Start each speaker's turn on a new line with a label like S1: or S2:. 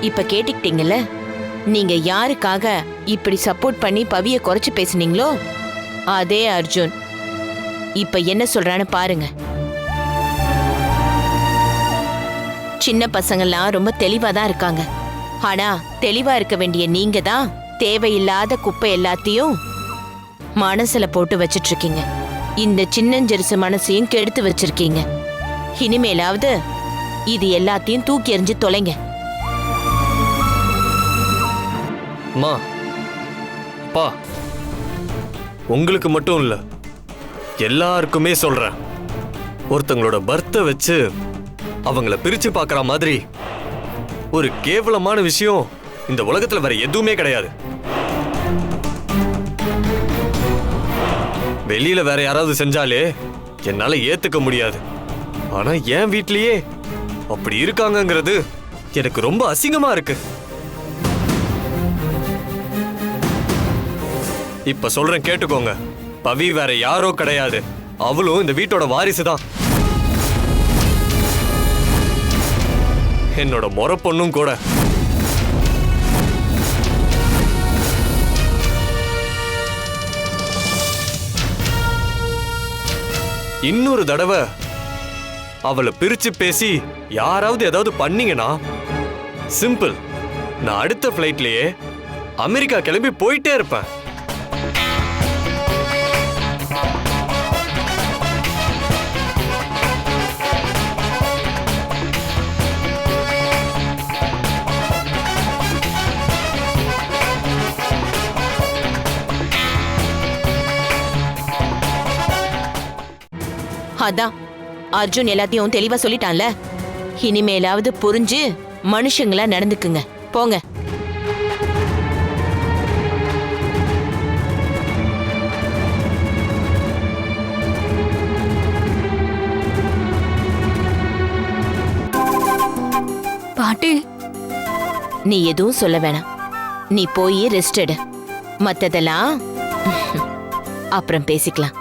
S1: இப்ப கேட்டுக்கிட்டீங்கல்ல, நீங்க யாருக்காக இப்படி சப்போர்ட் பண்ணி பவிய குறைச்சு பேசுனீங்களோ அதே அர்ஜுன் இப்ப என்ன சொல்றான்னு பாருங்க. சின்ன பசங்கள்லாம் ரொம்ப தெளிவா தான் இருக்காங்க. ஆனா தெளிவா இருக்க வேண்டிய நீங்க தான் தேவையில்லாத குப்பை எல்லாத்தையும் மனசுல போட்டு வச்சிட்டு இருக்கீங்க. இந்த சின்னஞ்செருசு மனசையும் கெடுத்து வச்சிருக்கீங்க. இனிமேலாவது இது எல்லாத்தையும் தூக்கி எறிஞ்சு தொலைங்க.
S2: அம்மா, அப்பா, உங்களுக்கு மட்டும் இல்ல, எல்லாருக்குமே சொல்றேன். ஒருத்தங்களோட பர்த்தை வச்சு அவங்கள பிரிச்சு பார்க்கற மாதிரி ஒரு கேவலமான விஷயம் இந்த உலகத்துல வேற எதுவுமே கிடையாது. வெளியில வேற யாராவது செஞ்சாலே என்னால ஏத்துக்க முடியாது. ஆனா என் வீட்லயே அப்படி இருக்காங்கங்கிறது எனக்கு ரொம்ப அசிங்கமா இருக்கு. இப்ப சொல்றேன் கேட்டுக்கோங்க. பவி வேற யாரோ கிடையாது. அவளும் இந்த வீட்டோட வாரிசு தான். என்னோட முறை பொண்ணும் கூட. இன்னொரு தடவை அவளை பிரிச்சு பேசி யாராவது ஏதாவது பண்ணீங்கன்னா சிம்பிள், நான் அடுத்த ஃபிளைட்லயே அமெரிக்கா கிளம்பி போயிட்டே இருப்பேன்.
S1: அதான் அர்ஜுன் எல்லாத்தையும் தெளிவா சொல்லிட்டான்ல. இனிமேலாவது புரிஞ்சு மனுஷங்களா நடந்துக்குங்க. போங்க.
S3: பாட்டி,
S1: நீ எதுவும் சொல்ல வேணாம். நீ போய் ரெஸ்ட் எடு. மத்ததெல்லாம் அப்புறம் பேசிக்கலாம்.